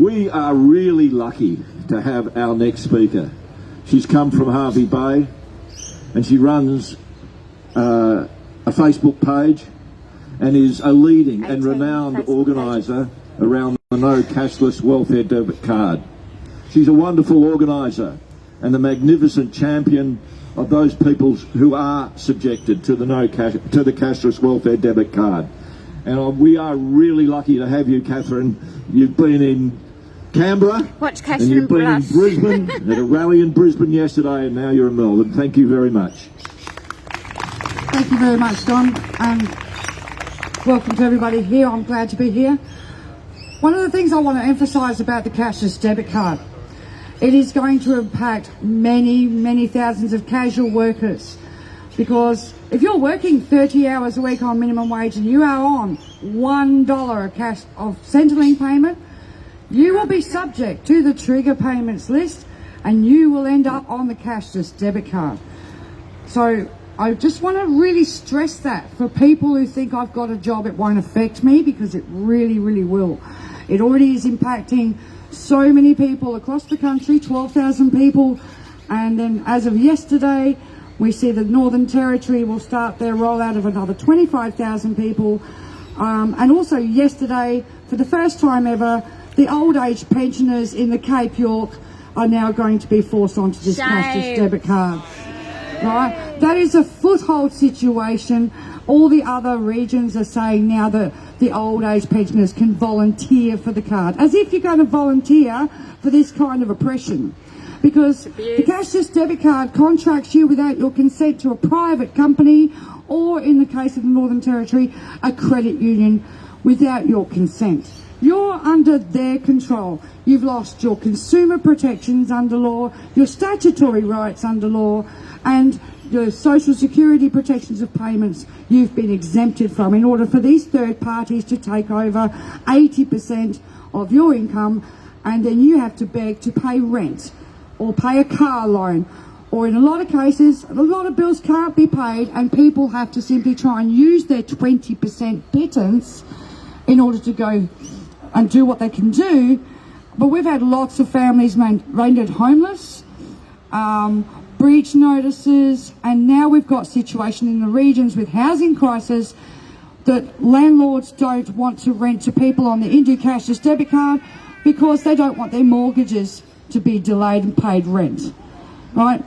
We are really lucky to have our next speaker. She's come from Hervey Bay and she runs a Facebook page and is a leading and renowned organiser around the No Cashless Welfare Debit Card. She's a wonderful organiser and the magnificent champion of those people who are subjected to the cashless welfare debit card. And we are really lucky to have you, Catherine. You've been in Canberra, Watch and you've been in blush. Brisbane, at a rally in Brisbane yesterday, and now you're in Melbourne. Thank you very much. Thank you very much, Don, and welcome to everybody here. I'm glad to be here. One of the things I want to emphasise about the cashless debit card, it is going to impact many, many thousands of casual workers, because if you're working 30 hours a week on minimum wage and you are on $1 cash of Centrelink payment, you will be subject to the trigger payments list and you will end up on the cashless debit card. So I just want to really stress that for people who think I've got a job, it won't affect me, because it really, really will. It already is impacting so many people across the country, 12,000 people, and then as of yesterday, we see the Northern Territory will start their rollout of another 25,000 people. And also yesterday, for the first time ever, the old age pensioners in the Cape York are now going to be forced onto this cashless debit card. Right? That is a foothold situation. All the other regions are saying now that the old age pensioners can volunteer for the card, as if you're going to volunteer for this kind of oppression. Because the cashless debit card contracts you without your consent to a private company, or in the case of the Northern Territory, a credit union, without your consent. You're under their control. You've lost your consumer protections under law, your statutory rights under law, and the social security protections of payments you've been exempted from, in order for these third parties to take over 80% of your income, and then you have to beg to pay rent or pay a car loan, or in a lot of cases, a lot of bills can't be paid and people have to simply try and use their 20% pittance in order to go and do what they can do. But we've had lots of families rendered homeless, breach notices, and now we've got situation in the regions with housing crisis that landlords don't want to rent to people on the Indu cashless debit card because they don't want their mortgages to be delayed and paid rent, right?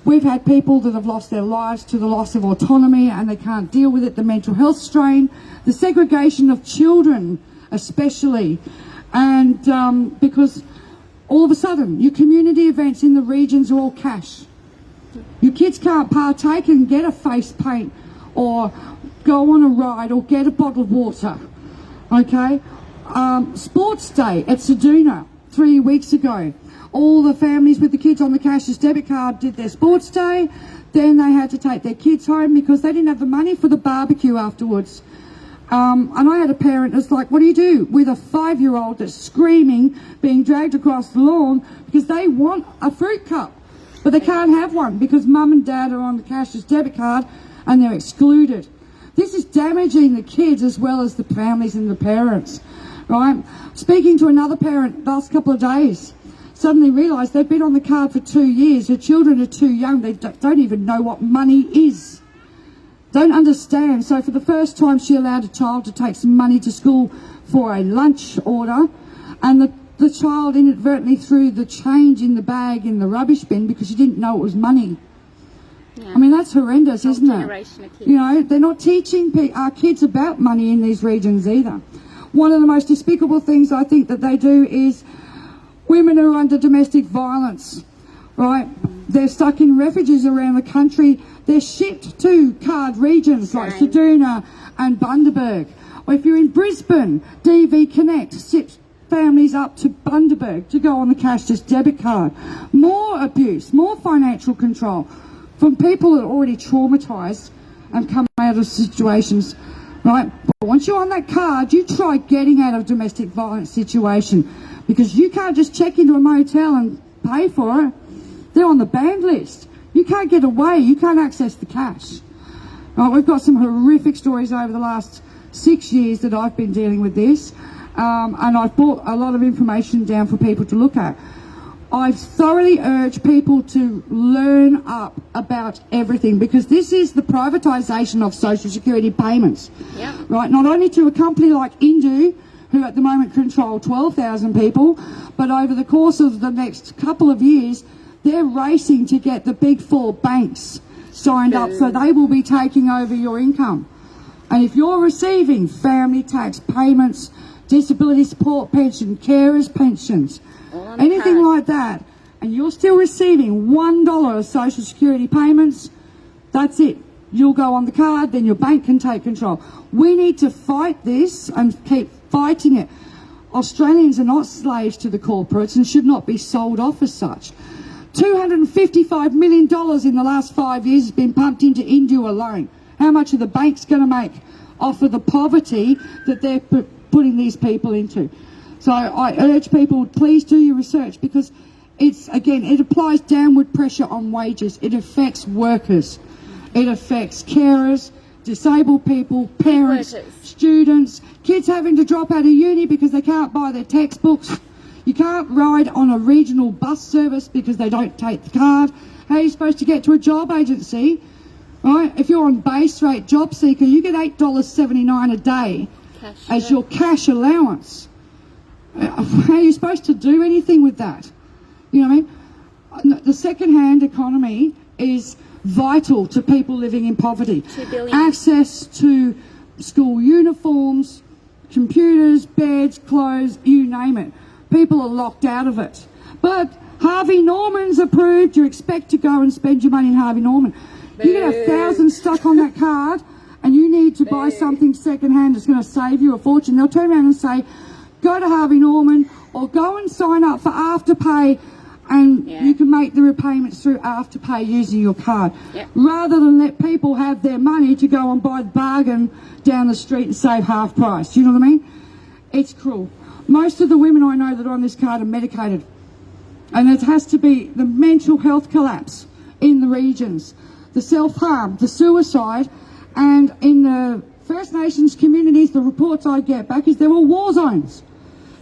We've had people that have lost their lives to the loss of autonomy and they can't deal with it, the mental health strain, the segregation of children especially, and because all of a sudden your community events in the regions are all cash. Your kids can't partake and get a face paint or go on a ride or get a bottle of water, okay? Sports day at Ceduna 3 weeks ago. All the families with the kids on the cashless debit card did their sports day. Then they had to take their kids home because they didn't have the money for the barbecue afterwards. And I had a parent that's like, what do you do with a 5-year-old that's screaming, being dragged across the lawn because they want a fruit cup, but they can't have one because mum and dad are on the cashless debit card and they're excluded. This is damaging the kids as well as the families and the parents, right? Speaking to another parent last couple of days, suddenly realised they've been on the card for 2 years. Her children are too young. They don't even know what money is. Don't understand. So for the first time, she allowed a child to take some money to school for a lunch order, and the child inadvertently threw the change in the bag in the rubbish bin because she didn't know it was money. Yeah. I mean, that's horrendous, isn't it? You know, they're not teaching our kids about money in these regions either. One of the most despicable things I think that they do is women who are under domestic violence, right? They're stuck in refuges around the country. They're shipped to card regions like Ceduna and Bundaberg. Or if you're in Brisbane, DV Connect ships families up to Bundaberg to go on the cashless debit card. More abuse, more financial control from people that are already traumatised and come out of situations, right? But once you're on that card, you try getting out of domestic violence situation, because you can't just check into a motel and pay for it. They're on the banned list. You can't get away. You can't access the cash. Right, we've got some horrific stories over the last 6 years that I've been dealing with this. and I've brought a lot of information down for people to look at. I thoroughly urge people to learn up about everything, because this is the privatisation of social security payments. Yep. Right, not only to a company like Indu, who at the moment control 12,000 people, but over the course of the next couple of years, they're racing to get the big four banks signed up, so they will be taking over your income. And if you're receiving family tax payments, disability support pension, carers pensions, anything like that, and you're still receiving $1 of social security payments, that's it. You'll go on the card, then your bank can take control. We need to fight this and keep fighting it. Australians are not slaves to the corporates and should not be sold off as such. $255 million in the last 5 years has been pumped into Indu alone. How much are the banks going to make off of the poverty that they're putting these people into? So I urge people, please do your research, because it applies downward pressure on wages. It affects workers. It affects carers, disabled people, parents, students, kids having to drop out of uni because they can't buy their textbooks. You can't ride on a regional bus service because they don't take the card. How are you supposed to get to a job agency? Right? If you're on base rate job seeker, you get $8.79 a day as your cash allowance. How are you supposed to do anything with that? You know what I mean? The second-hand economy is vital to people living in poverty. $2 billion. Access to school uniforms, computers, beds, clothes, you name it. People are locked out of it. But Harvey Norman's approved. You expect to go and spend your money in Harvey Norman. You get 1,000 stuck on that card, and you need to buy something second-hand that's going to save you a fortune. They'll turn around and say, go to Harvey Norman or go and sign up for Afterpay, and you can make the repayments through Afterpay using your card. Rather than let people have their money to go and buy the bargain down the street and save half price. Do you know what I mean? It's cruel. Most of the women I know that are on this card are medicated. And it has to be the mental health collapse in the regions, the self-harm, the suicide, and in the First Nations communities, the reports I get back is they're all war zones.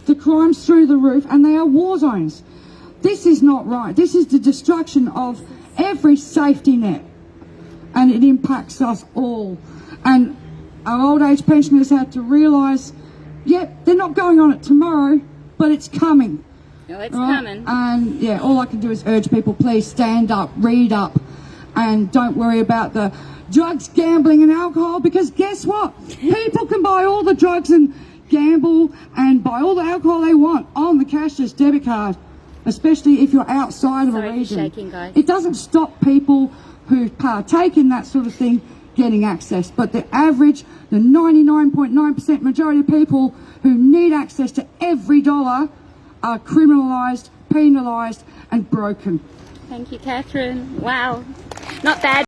The crime's through the roof, and they are war zones. This is not right. This is the destruction of every safety net, and it impacts us all. And our old age pensioners have to realise, they're not going on it tomorrow, but it's coming. No, it's coming. And all I can do is urge people, please stand up, read up, and don't worry about the drugs, gambling and alcohol, because guess what? People can buy all the drugs and gamble and buy all the alcohol they want on the cashless debit card, especially if you're outside of a region. Shaking, guys. It doesn't stop people who partake in that sort of thing getting access, but the average, the 99.9% majority of people who need access to every dollar are criminalised, penalised and broken. Thank you, Catherine. Wow. Not bad.